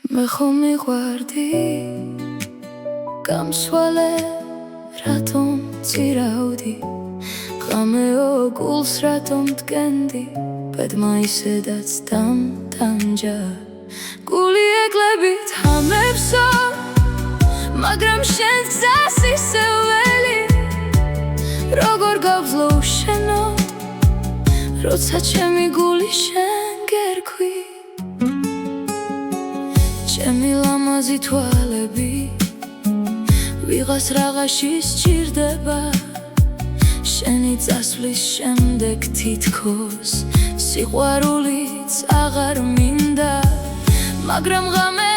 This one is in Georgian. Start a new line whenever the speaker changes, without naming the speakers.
მე ხომ მიყვარდი გამსვალე რატომ წირავდი ღამეო გულს რატომ დგენდი ბედმა ისედაც დამტანჯა გული ეკლებით ჰამებსო მაგრამ შენ გზას ისევ ველი როგორ გავძლო უშენო როცა ჩემი გული შენ გერქვი ჩემი ლამაზი თვალები ვიღას რაღაცში სჭირდება შენი წასვლის შემდეგ თითქოს სიყვარულიც აღარ მინდა მაგრამ ღამე